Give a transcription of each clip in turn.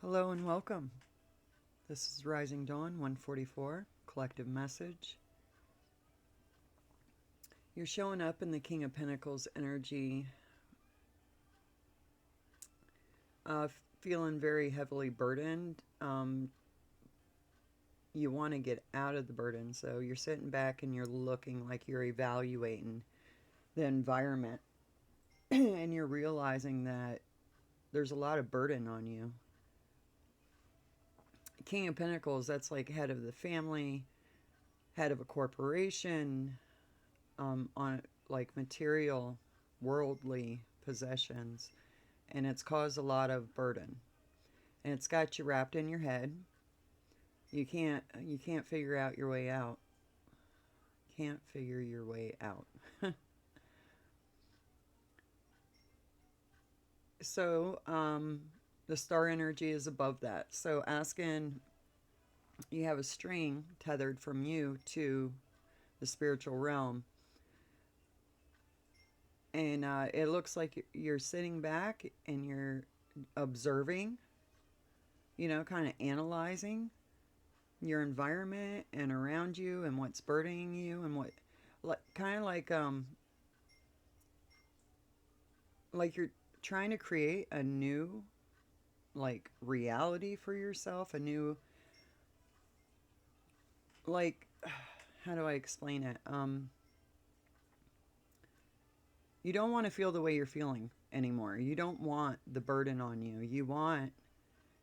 Hello and welcome. This is Rising Dawn 144, Collective Message. You're showing up in the King of Pentacles energy, uh, feeling very heavily burdened. You want to get out of the burden, so you're sitting back and you're looking like you're evaluating the environment and you're realizing that there's a lot of burden on you. King of Pentacles, that's like head of the family, head of a corporation, on like material, worldly possessions, and it's caused a lot of burden. And it's got you wrapped in your head. You can't figure out your way out. Can't figure your way out. So the star energy is above that. So asking, you have a string tethered from you to the spiritual realm, and it looks like you're sitting back and you're observing, kind of analyzing your environment and around you and what's burdening you and what, like, kind of like you're trying to create a new, like, reality for yourself, a new, like, how do I explain it? You don't want to feel the way you're feeling anymore. You don't want the burden on you. You want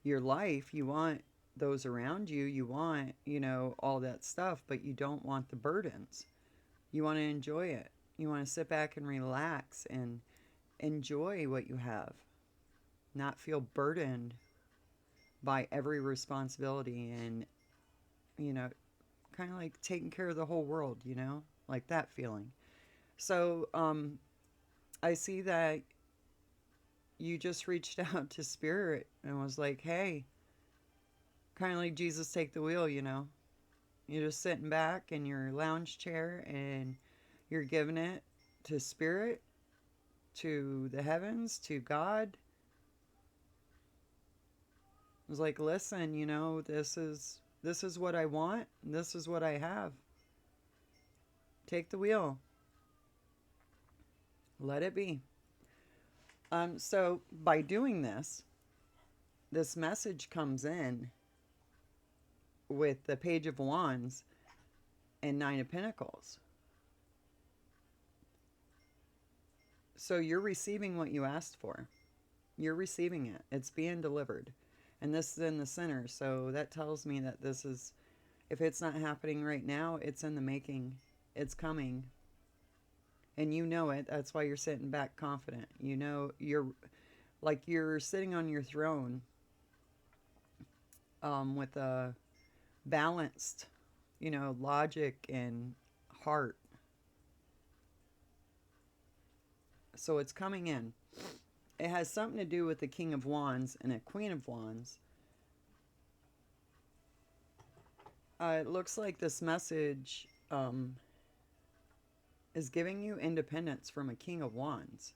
your life, you want those around you, you want, all that stuff, but you don't want the burdens. You want to enjoy it. You want to sit back and relax and enjoy what you have, not feel burdened by every responsibility and, you know, kind of like taking care of the whole world, like that feeling. So I see that you just reached out to Spirit and was like, hey, kind of like Jesus take the wheel. You're just sitting back in your lounge chair and you're giving it to Spirit, to the heavens, to God. It was like, listen, this is what I want, and this is what I have. Take the wheel. Let it be. So by doing this message comes in with the Page of Wands and Nine of Pentacles. So you're receiving what you asked for. You're receiving it. It's being delivered. And this is in the center. So that tells me that this is, if it's not happening right now, it's in the making. It's coming. And you know it. That's why you're sitting back confident. You're like you're sitting on your throne with a balanced, logic and heart. So it's coming in. It has something to do with the King of Wands and a Queen of Wands. It looks like this message is giving you independence from a King of Wands.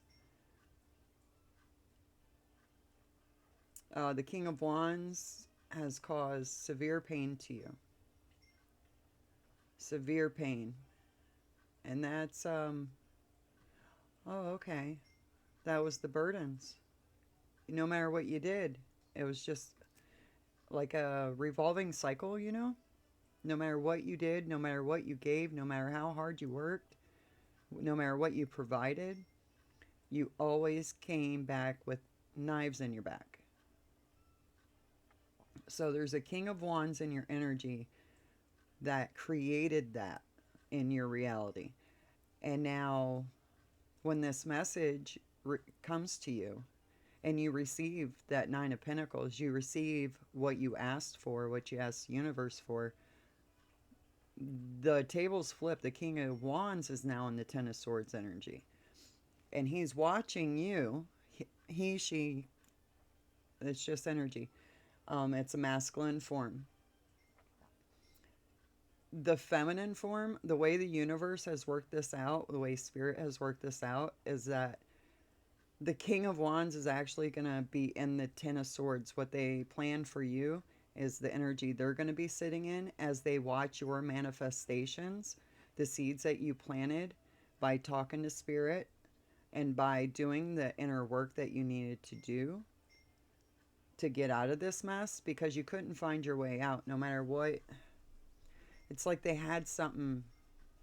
The King of Wands has caused severe pain to you. Severe pain. And that's, okay. That was the burdens. No matter what you did, it was just like a revolving cycle, No matter what you did, no matter what you gave, no matter how hard you worked, no matter what you provided, you always came back with knives in your back. So there's a King of Wands in your energy that created that in your reality. And now, when this message comes to you and you receive that Nine of Pentacles, you receive what you asked for, what you asked the universe for. The tables flip. The King of Wands is now in the Ten of Swords energy. And he's watching you. He, she, it's just energy. It's a masculine form. The feminine form, the way the universe has worked this out, the way Spirit has worked this out, is that The King of Wands is actually going to be in the Ten of Swords. What they plan for you is the energy they're going to be sitting in as they watch your manifestations, the seeds that you planted by talking to Spirit and by doing the inner work that you needed to do to get out of this mess, because you couldn't find your way out no matter what. It's like they had something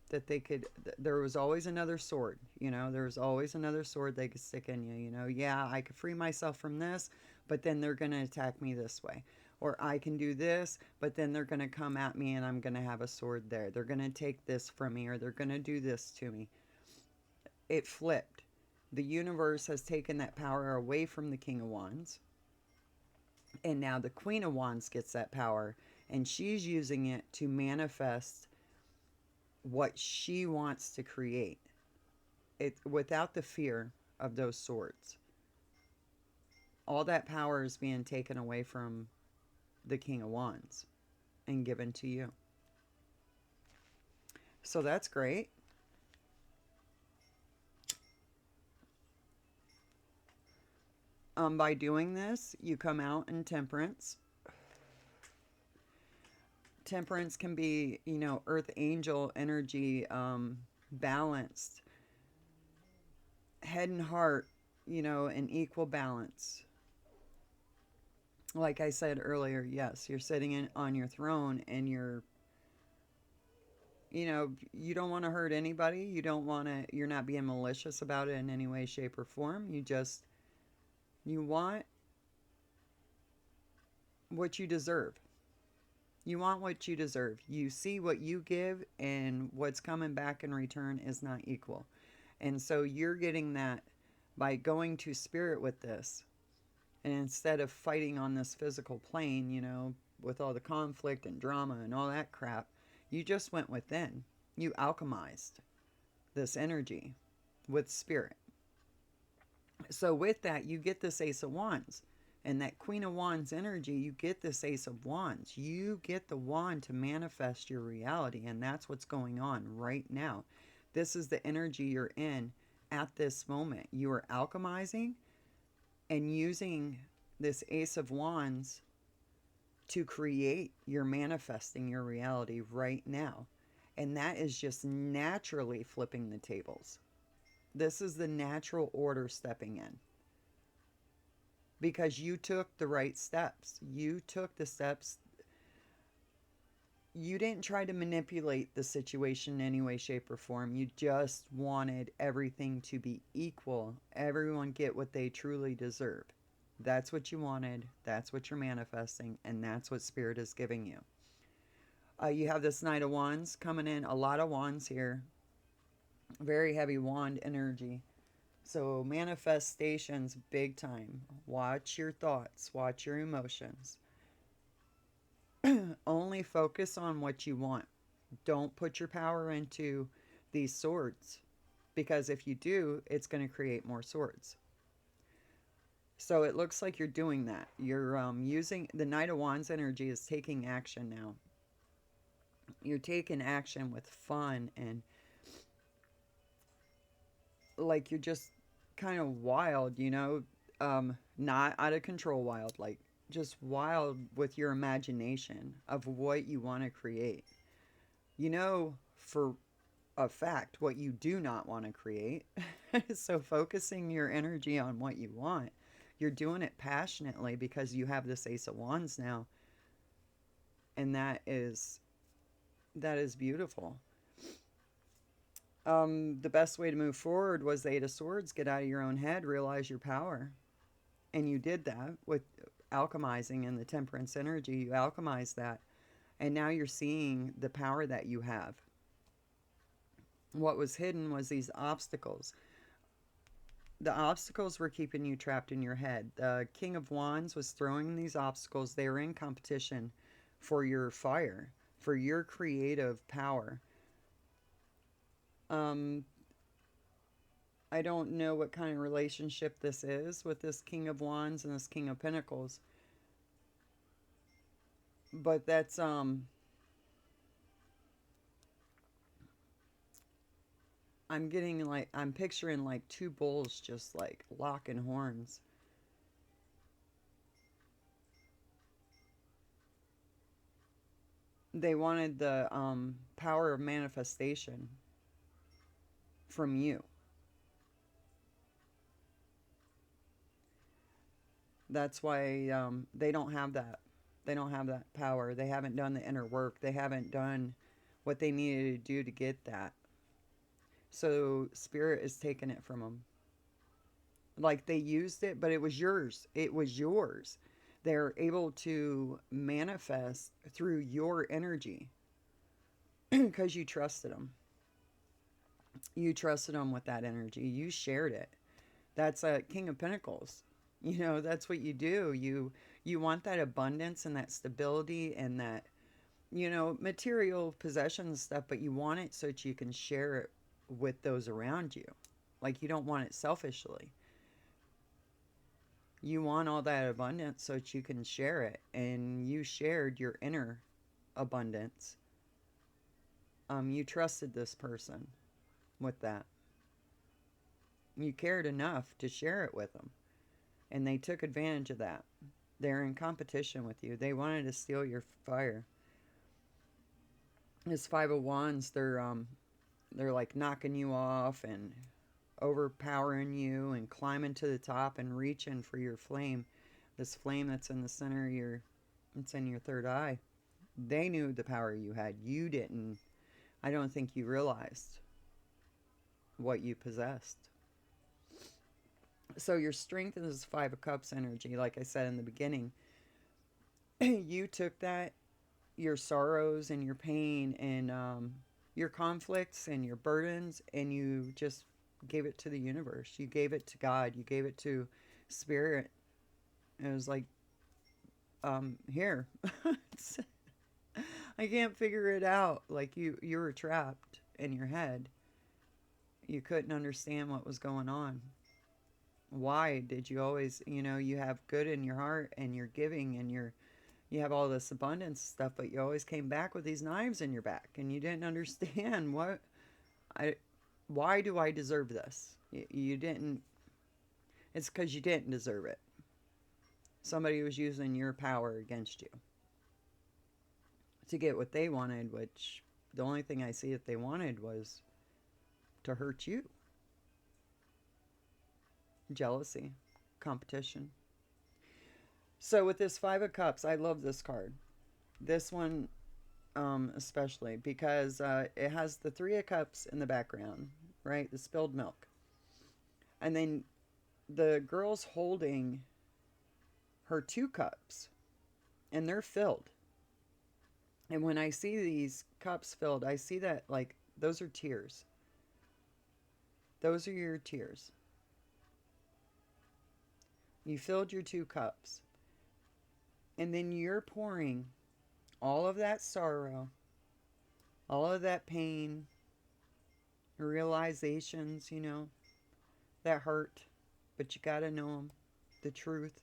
that they could, there was always another sword, there was always another sword they could stick in you, yeah, I could free myself from this, but then they're going to attack me this way, or I can do this, but then they're going to come at me and I'm going to have a sword there, they're going to take this from me, or they're going to do this to me. It flipped. The universe has taken that power away from the King of Wands, and now the Queen of Wands gets that power, and she's using it to manifest what she wants to create, it without the fear of those swords. All that power is being taken away from the King of Wands and given to you. So that's great. By doing this, you come out in temperance. Temperance can be, earth angel energy, balanced, head and heart, in equal balance. Like I said earlier, yes, you're sitting on your throne, and you don't want to hurt anybody. You're not being malicious about it in any way, shape, or form. You want what you deserve. You want what you deserve. You see what you give, and what's coming back in return is not equal. And so you're getting that by going to Spirit with this. And instead of fighting on this physical plane, with all the conflict and drama and all that crap, you just went within. You alchemized this energy with Spirit. So with that, you get this Ace of Wands. And that Queen of Wands energy, you get this Ace of Wands. You get the wand to manifest your reality. And that's what's going on right now. This is the energy you're in at this moment. You are alchemizing and using this Ace of Wands to create, you're manifesting your reality right now. And that is just naturally flipping the tables. This is the natural order stepping in. Because you took the right steps. You took the steps. You didn't try to manipulate the situation in any way, shape, or form. You just wanted everything to be equal. Everyone get what they truly deserve. That's what you wanted. That's what you're manifesting. And that's what Spirit is giving you. You have this Knight of Wands coming in. A lot of wands here. Very heavy wand energy. So manifestations, big time. Watch your thoughts. Watch your emotions. Only focus on what you want. Don't put your power into these swords. Because if you do, it's going to create more swords. So it looks like you're doing that. You're using the Knight of Wands energy is taking action now. You're taking action with fun, and like you're just kind of wild, not out of control wild, like just wild with your imagination of what you want to create. For a fact what you do not want to create. So focusing your energy on what you want, you're doing it passionately because you have this Ace of Wands now, and that is beautiful. The best way to move forward was the Eight of Swords. Get out of your own head, realize your power. And you did that with alchemizing in the temperance energy. You alchemized that. And now you're seeing the power that you have. What was hidden was these obstacles. The obstacles were keeping you trapped in your head. The King of Wands was throwing these obstacles. They were in competition for your fire, for your creative power. I don't know what kind of relationship this is with this King of Wands and this King of Pentacles. But that's I'm getting like, I'm picturing like two bulls just like locking horns. They wanted the power of manifestation from you. That's why they don't have that. They don't have that power. They haven't done the inner work. They haven't done what they needed to do to get that. So spirit is taking it from them. Like they used it, but it was yours. It was yours. They're able to manifest through your energy because you trusted them. You trusted them with that energy. You shared it. That's a King of Pentacles. You know, that's what you do. You want that abundance and that stability and that, you know, material possessions stuff, but you want it so that you can share it with those around you. Like you don't want it selfishly. You want all that abundance so that you can share it, and you shared your inner abundance. You trusted this person with that. You cared enough to share it with them, and they took advantage of that. They're in competition with you. They wanted to steal your fire. This Five of Wands, they're like knocking you off and overpowering you and climbing to the top and reaching for your flame. This flame that's in the center of your, it's in your third eye. They knew the power you had. You didn't. I don't think you realized what you possessed. So your strength is Five of Cups energy. Like I said in the beginning, you took that, your sorrows and your pain and your conflicts and your burdens, and you just gave it to the universe. You gave it to God. You gave it to spirit. It was like, here. I can't figure it out. Like you were trapped in your head. You couldn't understand what was going on. Why did you always, you know, you have good in your heart and you're giving and you have all this abundance stuff, but you always came back with these knives in your back and you didn't understand I why do I deserve this? You didn't. It's because you didn't deserve it. Somebody was using your power against you to get what they wanted, which the only thing I see that they wanted was to hurt you. Jealousy, competition. So with this Five of Cups, I love this card. This one especially because it has the Three of Cups in the background, right? The spilled milk. And then the girl's holding her two cups and they're filled. And when I see these cups filled, I see that like those are tears. Those are your tears. You filled your two cups. And then you're pouring all of that sorrow, all of that pain, realizations, you know, that hurt, but you got to know them, the truth.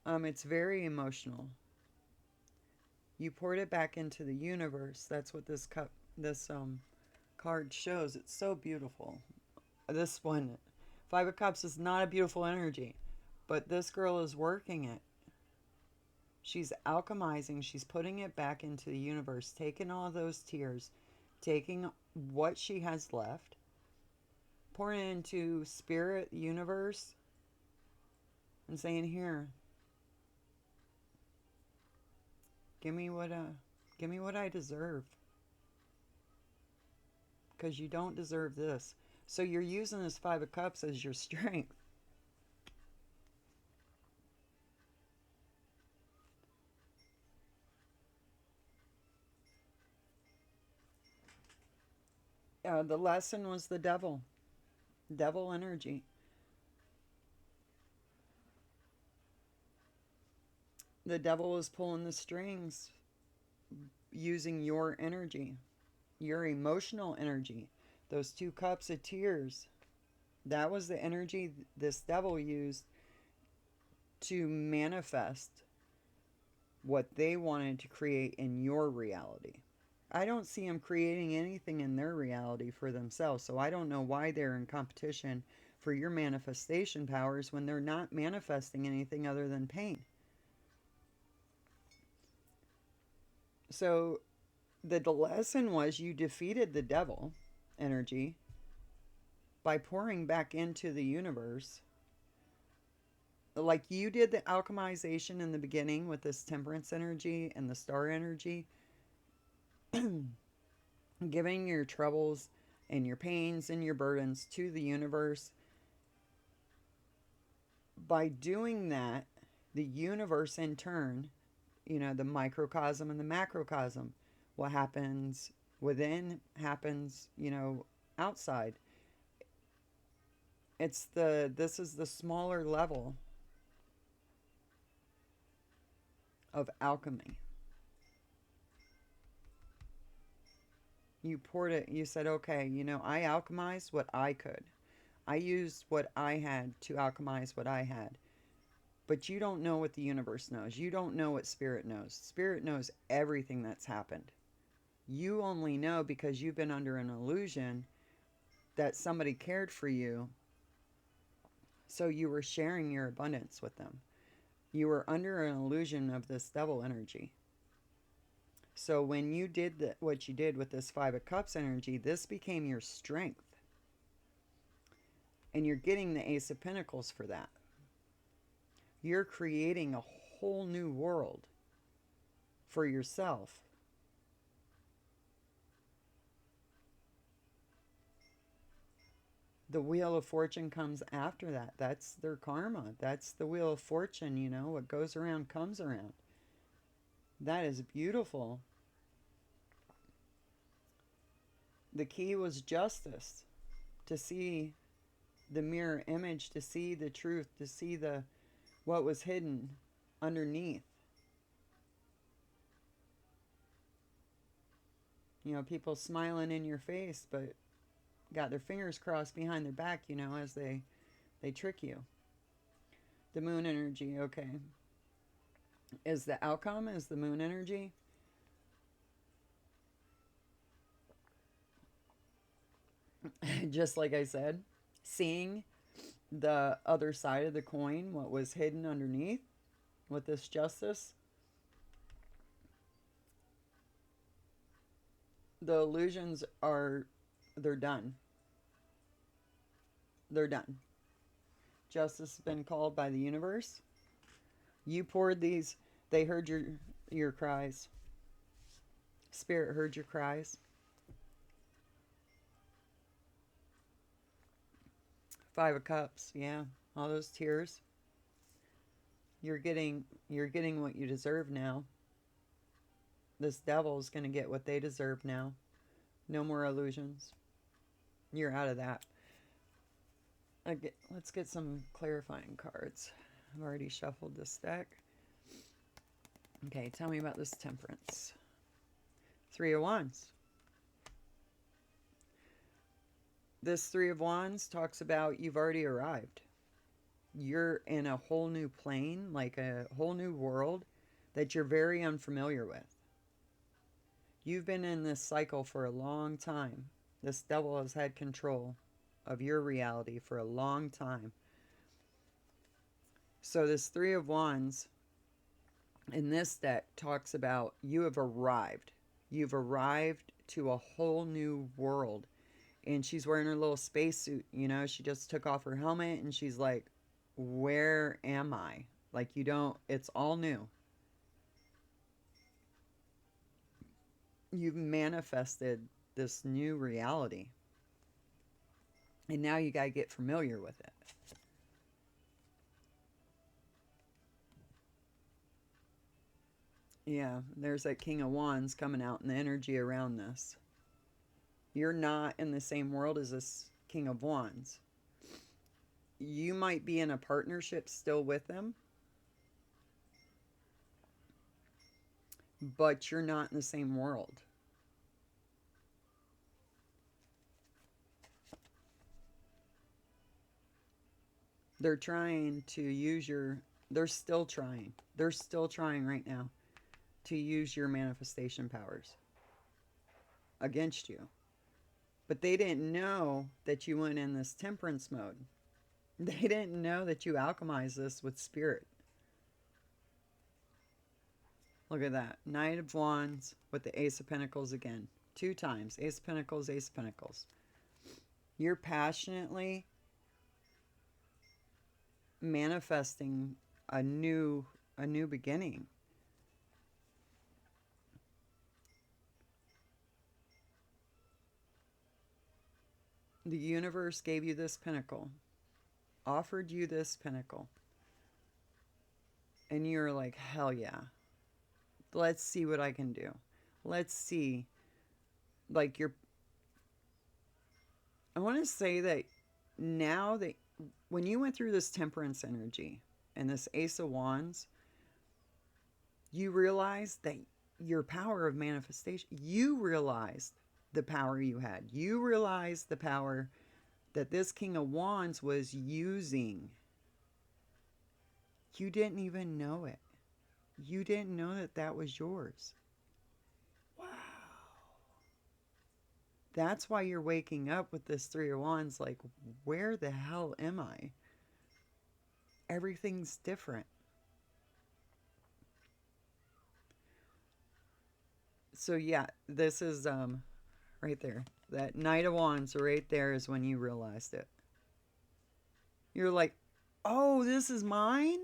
It's very emotional. You poured it back into the universe. That's what this card shows. It's so beautiful. This one, Five of Cups is not a beautiful energy, but this girl is working it. She's alchemizing. She's putting it back into the universe, taking all those tears, taking what she has left, pouring it into spirit, universe, and saying, "Here, give me what I deserve, because you don't deserve this." So you're using this Five of Cups as your strength. The lesson was the devil energy. The devil is pulling the strings using your energy, your emotional energy. Those two cups of tears, that was the energy this devil used to manifest what they wanted to create in your reality. I don't see them creating anything in their reality for themselves. So I don't know why they're in competition for your manifestation powers when they're not manifesting anything other than pain. So the lesson was you defeated the devil energy by pouring back into the universe like you did the alchemization in the beginning with this temperance energy and the star energy, giving your troubles and your pains and your burdens to the universe. By doing that, the universe in turn, the microcosm and the macrocosm, what happens within happens, outside. This is the smaller level of alchemy. You poured it, you said, okay, I alchemized what I could. I used what I had to alchemize what I had. But you don't know what the universe knows. You don't know what spirit knows. Spirit knows everything that's happened. You only know because you've been under an illusion that somebody cared for you, so you were sharing your abundance with them. You were under an illusion of this devil energy. So when you did what you did with this Five of Cups energy, this became your strength. And you're getting the Ace of Pentacles for that. You're creating a whole new world for yourself. The Wheel of Fortune comes after that. That's their karma. That's the Wheel of Fortune, what goes around comes around. That is beautiful. The key was justice, to see the mirror image, to see the truth, to see what was hidden underneath. People smiling in your face, but got their fingers crossed behind their back, as they trick you. The moon energy, okay. Is the outcome is the moon energy? Just like I said, seeing the other side of the coin, what was hidden underneath with this justice. The illusions they're done. They're done. Justice has been called by the universe. You poured these, they heard your cries. Spirit heard your cries. Five of Cups, yeah. All those tears. You're getting what you deserve now. This devil's going to get what they deserve now. No more illusions. You're out of that. Let's get some clarifying cards. I've already shuffled this deck. Okay, tell me about this Temperance. Three of Wands. This Three of Wands talks about you've already arrived. You're in a whole new plane, like a whole new world that you're very unfamiliar with. You've been in this cycle for a long time. This devil has had control of your reality for a long time. So this Three of Wands in this deck talks about you have arrived. You've arrived to a whole new world. And she's wearing her little spacesuit, she just took off her helmet and she's like, where am I? Like, it's all new. You've manifested this new reality. And now you got to get familiar with it. Yeah, there's that King of Wands coming out in the energy around this. You're not in the same world as this King of Wands. You might be in a partnership still with them, but you're not in the same world. They're trying to use they're still trying right now to use your manifestation powers. against you. But they didn't know that you went in this temperance mode. They didn't know that you alchemized this with spirit. Look at that. Knight of Wands with the Ace of Pentacles again. 2 times. Ace of Pentacles, Ace of Pentacles. You're passionately manifesting a new beginning. The universe gave you this pinnacle, offered you this pinnacle, and you're like, hell yeah. Let's see what I can do. Let's see. Like, I want to say that now that when you went through this temperance energy and this Ace of Wands, you realized that your power of manifestation, you realized the power you had. You realized the power that this King of Wands was using. You didn't even know it. You didn't know that that was yours. Wow. That's why you're waking up with this 3 of Wands like, where the hell am I? Everything's different. So yeah, this is right there. That Knight of Wands right there is when you realized it. You're like, oh, this is mine?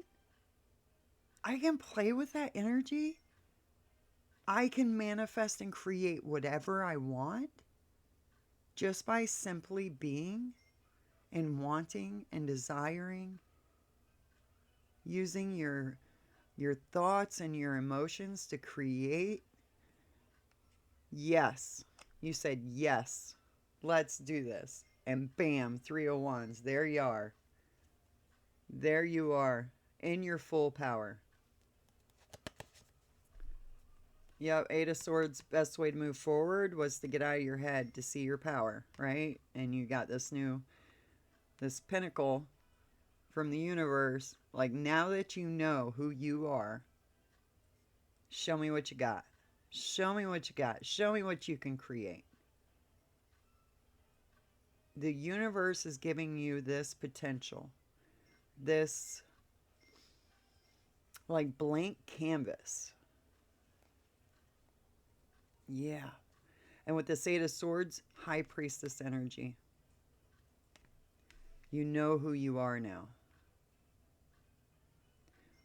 I can play with that energy? I can manifest and create whatever I want just by simply being and wanting and desiring, using your thoughts and your emotions to create. Yes. You said yes. Let's do this. And bam, 3 of Wands. There you are. There you are in your full power. Yep, 8 of Swords, best way to move forward was to get out of your head to see your power, right? And you got this pinnacle from the universe. Like, now that you know who you are, show me what you got. Show me what you got. Show me what you can create. The universe is giving you this potential, this like blank canvas. Yeah. And with the 8 of Swords, High Priestess energy. You know who you are now.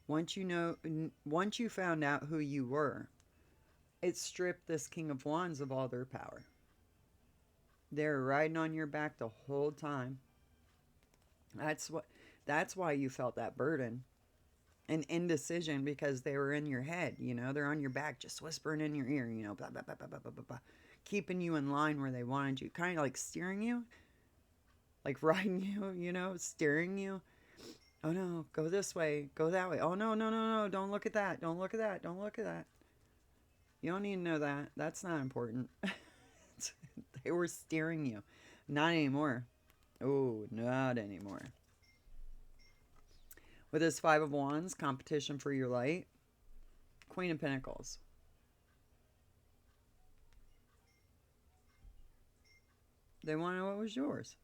Once you found out who you were, it stripped this King of Wands of all their power. They're riding on your back the whole time. That's why you felt that burden and indecision, because they were in your head, they're on your back just whispering in your ear, blah, blah, blah, blah, blah, blah, blah, keeping you in line where they wanted you, kind of like steering you, like riding you, steering you. Oh no, go this way, go that way. Oh no, no, no, no, don't look at that, don't look at that, don't look at that. You don't need to know that. That's not important. They were steering you. Not anymore. Oh, not anymore. With this 5 of Wands, competition for your light. Queen of Pentacles. They want to know what was yours.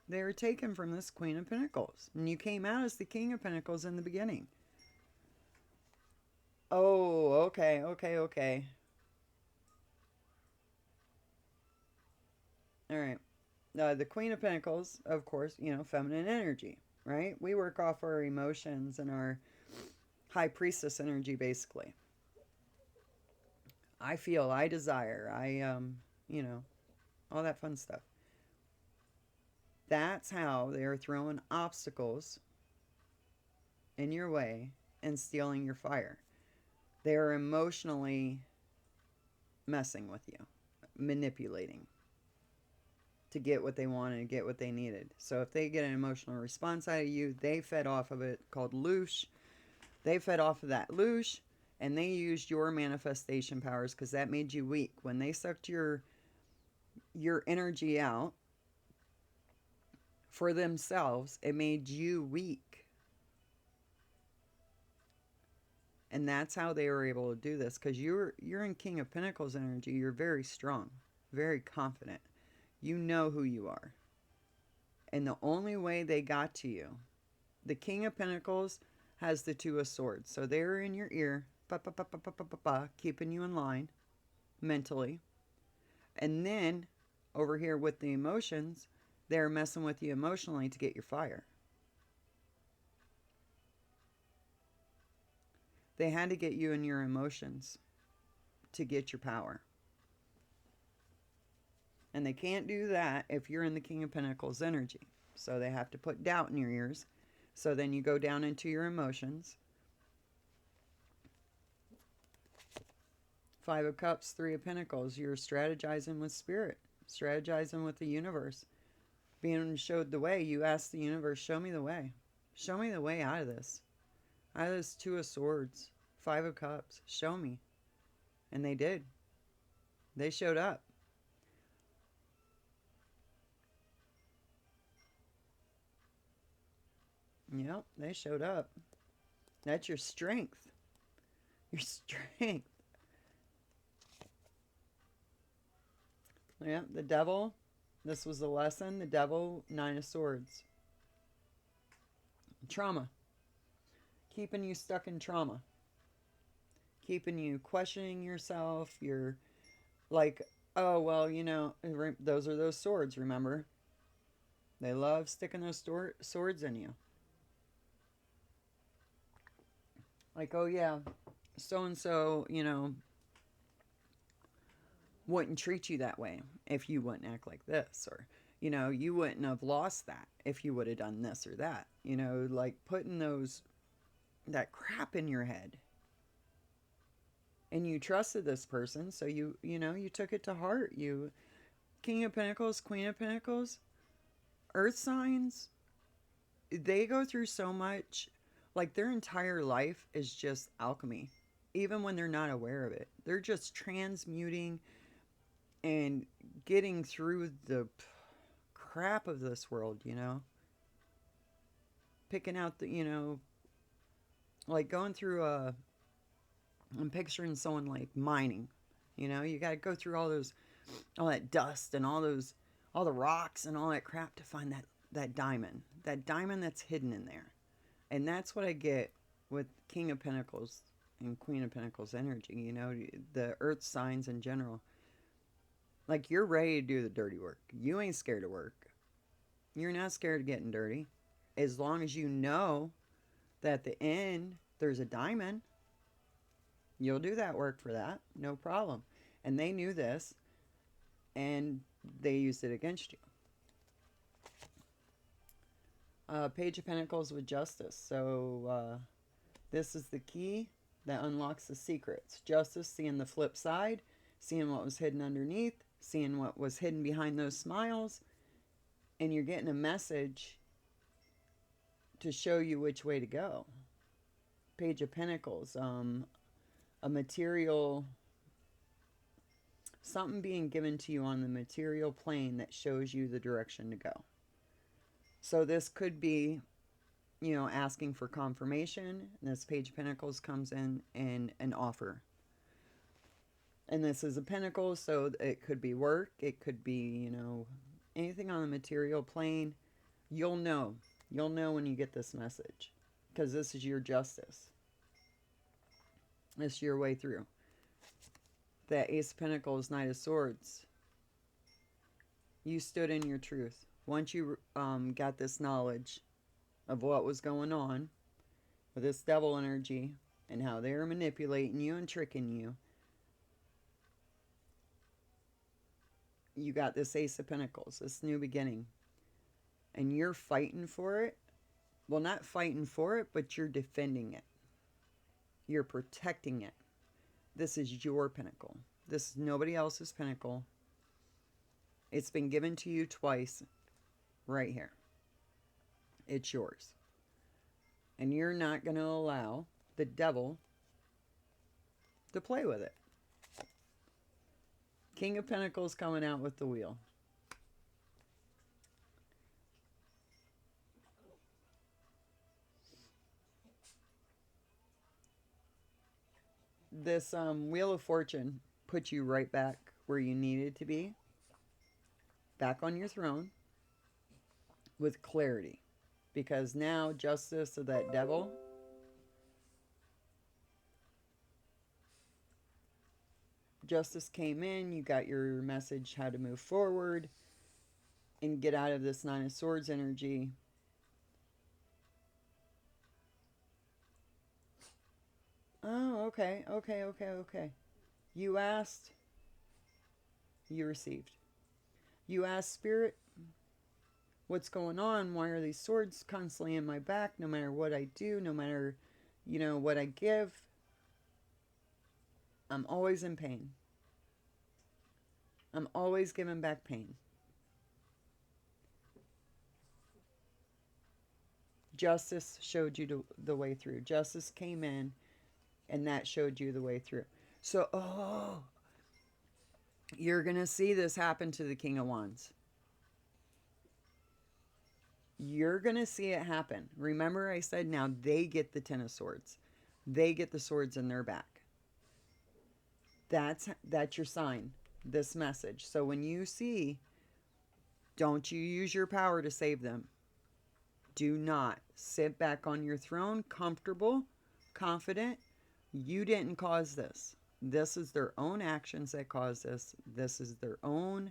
They were taken from this Queen of Pentacles. And you came out as the King of Pentacles in the beginning. Oh, okay, okay, okay. All right. The Queen of Pentacles, of course, feminine energy, right? We work off our emotions and our High Priestess energy, basically. I feel, I desire, all that fun stuff. That's how they're throwing obstacles in your way and stealing your fire. They're emotionally messing with you, manipulating to get what they wanted, get what they needed. So if they get an emotional response out of you, they fed off of it, called loosh. They fed off of that loosh, and they used your manifestation powers because that made you weak. When they sucked your energy out for themselves, it made you weak. And that's how they were able to do this, because you're in King of Pentacles energy. You're very strong, very confident. You know who you are. And the only way they got to you, the King of Pentacles has the Two of Swords. So they're in your ear, keeping you in line mentally. And then over here with the emotions, they're messing with you emotionally to get your fire. They had to get you in your emotions to get your power. And they can't do that if you're in the King of Pentacles energy. So they have to put doubt in your ears. So then you go down into your emotions. Five of Cups, Three of Pentacles. You're strategizing with spirit, strategizing with the universe. Being showed the way, you ask the universe, show me the way. Show me the way out of this. Out of this Two of Swords, Five of Cups. Show me. And they did. They showed up. Yep, they showed up. That's your strength. Your strength. Yep, the devil. This was the lesson. The devil, Nine of Swords. Trauma. Keeping you stuck in trauma. Keeping you questioning yourself. You're like, oh, well, you know, those are those swords, remember? They love sticking those swords in you. Like, oh, yeah, so-and-so, you know, wouldn't treat you that way if you wouldn't act like this. Or, you know, you wouldn't have lost that if you would have done this or that. You know, like putting that crap in your head. And you trusted this person, so you know, you took it to heart. You, King of Pentacles, Queen of Pentacles, Earth signs, they go through so much. Like their entire life is just alchemy. Even when they're not aware of it. They're just transmuting and getting through the crap of this world, you know? Picking out the, you know, like going through I'm picturing someone like mining. You know, you got to go through all that dust and all the rocks and all that crap to find that diamond that's hidden in there. And that's what I get with King of Pentacles and Queen of Pentacles energy, you know, the earth signs in general. Like you're ready to do the dirty work. You ain't scared of work. You're not scared of getting dirty. As long as you know that at the end there's a diamond, you'll do that work for that. No problem. And they knew this and they used it against you. Page of Pentacles with Justice. So this is the key that unlocks the secrets. Justice, seeing the flip side, seeing what was hidden underneath, seeing what was hidden behind those smiles, and you're getting a message to show you which way to go. Page of Pentacles, a material, something being given to you on the material plane that shows you the direction to go. So this could be, you know, asking for confirmation. This Page of Pentacles comes in an offer. And this is a pentacle, so it could be work. It could be, you know, anything on the material plane. You'll know. You'll know when you get this message. Because this is your justice. This is your way through. That Ace of Pentacles, Knight of Swords. You stood in your truth. Once you got this knowledge of what was going on with this devil energy and how they were manipulating you and tricking you, you got this Ace of Pentacles, this new beginning. And you're fighting for it. Well, not fighting for it, but you're defending it. You're protecting it. This is your pinnacle. This is nobody else's pinnacle. It's been given to you twice right here. It's yours. And you're not going to allow the devil to play with it. King of Pentacles coming out with the wheel. this Wheel of Fortune put you right back where you needed to be, back on your throne with clarity. Because now, justice of that devil, justice came in, you got your message how to move forward and get out of this Nine of Swords energy. Oh, okay, okay, okay, okay. You asked, you received. You asked Spirit, what's going on? Why are these swords constantly in my back? No matter what I do, no matter, what I give, I'm always in pain. I'm always giving back pain. Justice showed you the way through. Justice came in, and that showed you the way through. So, you're going to see this happen to the King of Wands. You're going to see it happen. Remember, I said now they get the Ten of Swords. They get the swords in their back. That's your sign, this message. So when you see, don't you use your power to save them. Do not sit back on your throne, comfortable, confident. You didn't cause this. This is their own actions that caused this. This is their own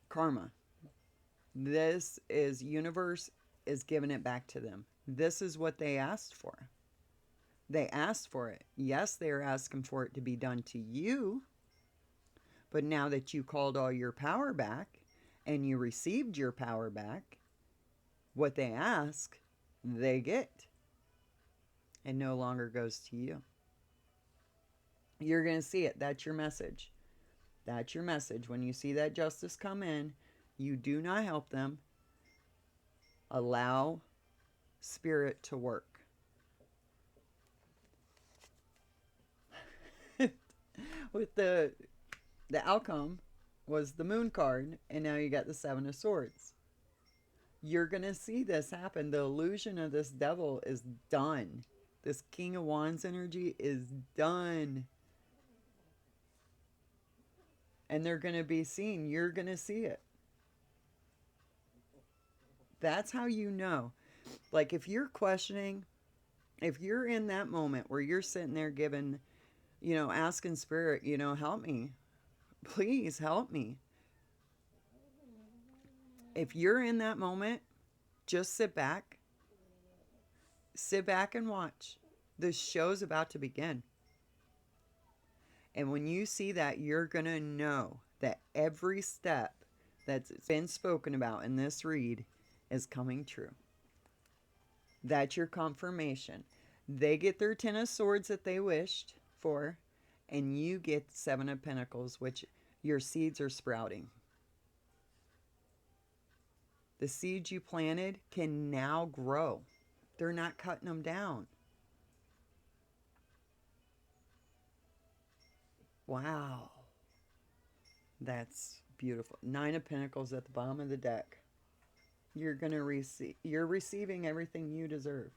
karma. This is universe is giving it back to them. This is what they asked for. They asked for it. Yes, they are asking for it to be done to you. But now that you called all your power back and you received your power back, what they ask, they get. And no longer goes to you. You're going to see it. That's your message. That's your message. When you see that justice come in, you do not help them. Allow Spirit to work. With the outcome was the Moon card, and now you got the Seven of Swords. You're going to see this happen. The illusion of this devil is done. This King of Wands energy is done. And they're going to be seen. You're going to see it. That's how you know. Like if you're questioning, if you're in that moment where you're sitting there giving, asking Spirit, help me. Please help me. If you're in that moment, just sit back. Sit back and watch. The show's about to begin. And when you see that, you're going to know that every step that's been spoken about in this read is coming true. That's your confirmation. They get their Ten of Swords that they wished for, and you get Seven of Pentacles, which your seeds are sprouting. The seeds you planted can now grow. They're not cutting them down. Wow. That's beautiful. Nine of Pentacles at the bottom of the deck. You're receiving everything you deserve.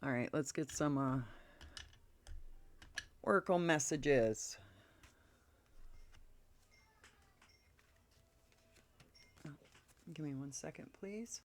All right, let's get some Oracle messages. Oh, give me 1 second, please.